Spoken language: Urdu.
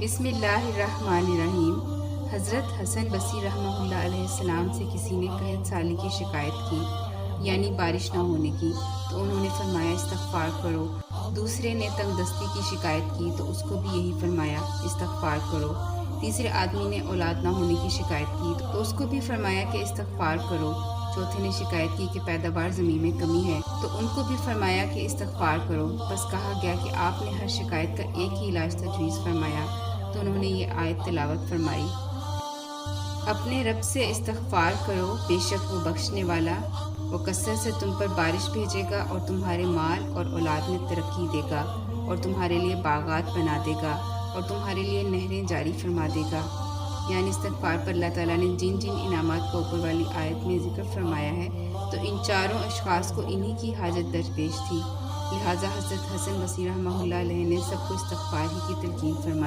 بسم اللہ الرحمن الرحیم۔ حضرت حسن بصری رحمہ اللہ علیہ السلام سے کسی نے قحط سالی کی شکایت کی، یعنی بارش نہ ہونے کی، تو انہوں نے فرمایا استغفار کرو۔ دوسرے نے تنگ دستی کی شکایت کی تو اس کو بھی یہی فرمایا استغفار کرو۔ تیسرے آدمی نے اولاد نہ ہونے کی شکایت کی تو اس کو بھی فرمایا کہ استغفار کرو۔ چوتھے نے شکایت کی کہ پیداوار زمین میں کمی ہے تو ان کو بھی فرمایا کہ استغفار کرو۔ بس کہا گیا کہ آپ نے ہر شکایت کا ایک ہی علاج تجویز فرمایا تو انہوں نے یہ آیت تلاوت فرمائی، اپنے رب سے استغفار کرو، بے شک وہ بخشنے والا، وہ کثرت سے تم پر بارش بھیجے گا اور تمہارے مال اور اولاد میں ترقی دے گا اور تمہارے لیے باغات بنا دے گا اور تمہارے لیے نہریں جاری فرما دے گا۔ یعنی استغفار پر اللہ تعالیٰ نے جن جن انعامات کو اوپر والی آیت میں ذکر فرمایا ہے تو ان چاروں اشخاص کو انہی کی حاجت درپیش تھی، لہٰذا حضرت حسن بصری رحمہ اللہ علیہ نے سب کو استغفار ہی کی تلقین فرمائی۔